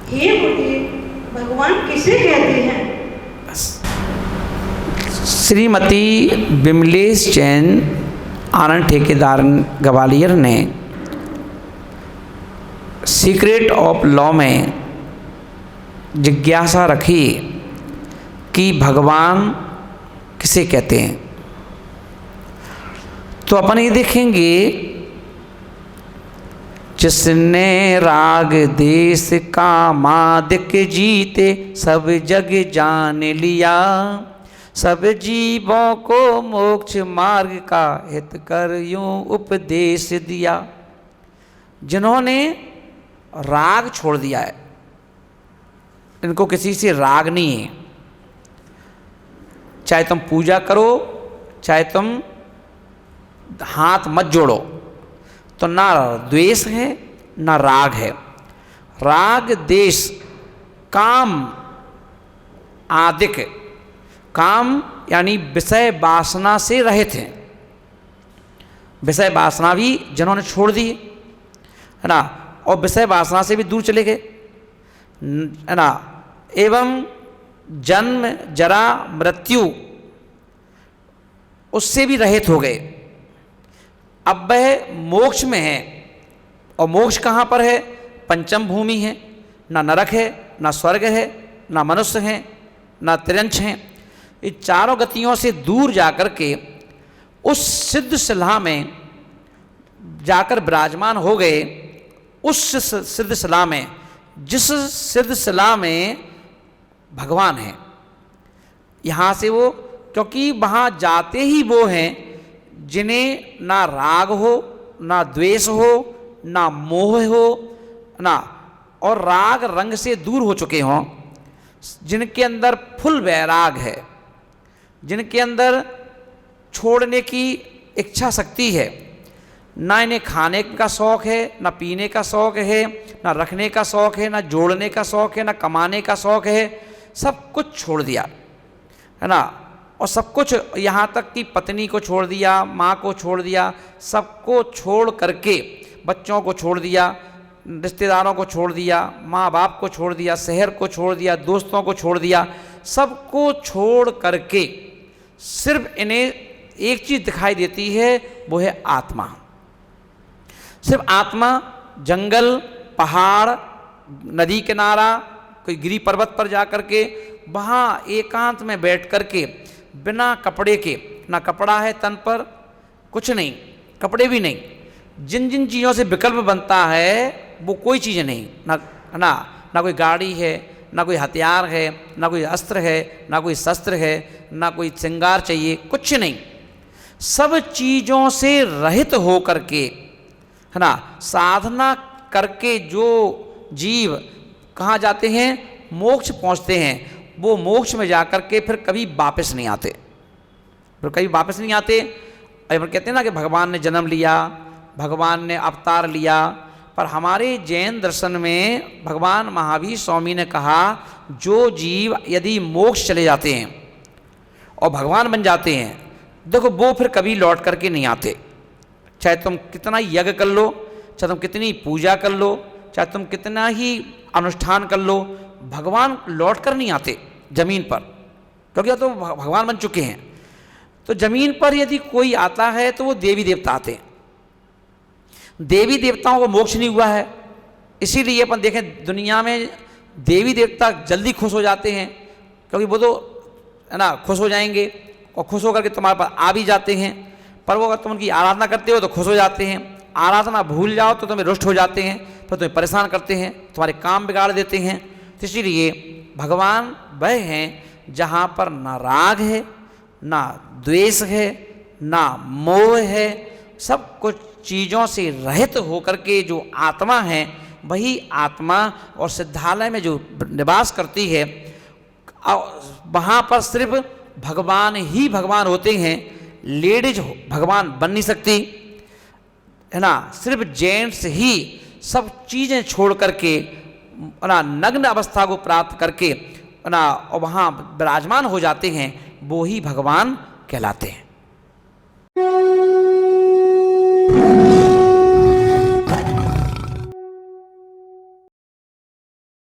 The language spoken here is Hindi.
हे मुझे भगवान किसे कहते हैं? श्रीमती विमलेश जैन आनंद ठेकेदार ग्वालियर ने सीक्रेट ऑफ लॉ में जिज्ञासा रखी कि भगवान किसे कहते हैं। तो अपन ये देखेंगे, जिसने राग देश कामादिक जीते सब जग जान लिया, सब जीवों को मोक्ष मार्ग का हित कर यूं उपदेश दिया। जिन्होंने राग छोड़ दिया है, इनको किसी से राग नहीं है, चाहे तुम पूजा करो चाहे तुम हाथ मत जोड़ो, तो ना द्वेष है ना राग है। राग देश काम आदिक, काम यानी विषय वासना से रहित हैं, विषय वासना भी जिन्होंने छोड़ दी है ना, और विषय वासना से भी दूर चले गए है ना, एवं जन्म जरा मृत्यु उससे भी रहित हो गए। अब वह मोक्ष में है, और मोक्ष कहाँ पर है? पंचम भूमि है, ना नरक है ना स्वर्ग है ना मनुष्य है ना त्रियंश है। ये चारों गतियों से दूर जाकर के उस सिद्ध शिला में जाकर विराजमान हो गए। उस सिद्ध शिला में, जिस सिद्ध शिला में भगवान है, यहाँ से वो, क्योंकि वहाँ जाते ही वो हैं जिन्हें ना राग हो ना द्वेष हो ना मोह हो ना, और राग रंग से दूर हो चुके हों, जिनके अंदर फुल वैराग है, जिनके अंदर छोड़ने की इच्छा शक्ति है, ना इन्हें खाने का शौक़ है ना पीने का शौक़ है ना रखने का शौक़ है ना जोड़ने का शौक़ है ना कमाने का शौक़ है, सब कुछ छोड़ दिया है ना। और सब कुछ, यहाँ तक कि पत्नी को छोड़ दिया, माँ को छोड़ दिया, सबको छोड़ करके, बच्चों को छोड़ दिया, रिश्तेदारों को छोड़ दिया, माँ बाप को छोड़ दिया, शहर को छोड़ दिया, दोस्तों को छोड़ दिया, सबको छोड़ करके सिर्फ इन्हें एक चीज़ दिखाई देती है, वो है आत्मा। सिर्फ आत्मा। जंगल, पहाड़, नदी किनारा, कोई गिरी पर्वत पर जा कर के वहाँ एकांत में बैठ कर के बिना कपड़े के, ना कपड़ा है तन पर, कुछ नहीं, कपड़े भी नहीं, जिन जिन चीज़ों से विकल्प बनता है वो कोई चीज़ नहीं, ना कोई गाड़ी है, ना कोई हथियार है, ना कोई अस्त्र है, ना कोई शस्त्र है, ना कोई श्रृंगार चाहिए, कुछ नहीं। सब चीज़ों से रहित हो करके है ना, साधना करके जो जीव कहाँ जाते हैं? मोक्ष पहुँचते हैं। वो मोक्ष में जाकर के फिर कभी वापस नहीं आते, फिर कभी वापस नहीं आते। और कहते हैं ना कि भगवान ने जन्म लिया, भगवान ने अवतार लिया, पर हमारे जैन दर्शन में भगवान महावीर स्वामी ने कहा, जो जीव यदि मोक्ष चले जाते हैं और भगवान बन जाते हैं, देखो वो फिर कभी लौट करके नहीं आते। चाहे तुम कितना यज्ञ कर लो, चाहे तुम कितनी पूजा कर लो, चाहे तुम कितना ही अनुष्ठान कर लो, भगवान लौट कर नहीं आते जमीन पर, क्योंकि तो भगवान बन चुके हैं। तो जमीन पर यदि कोई आता है तो वो देवी देवता आते हैं। देवी देवताओं को मोक्ष नहीं हुआ है, इसीलिए अपन देखें दुनिया में देवी देवता जल्दी खुश हो जाते हैं, क्योंकि वो तो है ना खुश हो जाएंगे और खुश होकर के तुम्हारे पास आ भी जाते हैं। पर वो अगर तुम उनकी आराधना करते हो तो खुश हो जाते हैं, आराधना भूल जाओ तो तुम्हें रुष्ट हो जाते हैं, फिर तुम्हें परेशान करते हैं, तुम्हारे काम बिगाड़ देते हैं। तो इसीलिए भगवान वह हैं जहाँ पर ना राग है ना द्वेष है ना मोह है, सब कुछ चीज़ों से रहित होकर के जो आत्मा है, वही आत्मा। और सिद्धालय में जो निवास करती है, वहाँ पर सिर्फ भगवान ही भगवान होते हैं, लेडीज भगवान बन नहीं सकती है ना। सिर्फ जेंट्स ही सब चीज़ें छोड़ करके ना नग्न अवस्था को प्राप्त करके ना और वहाँ विराजमान हो जाते हैं, वो ही भगवान कहलाते हैं।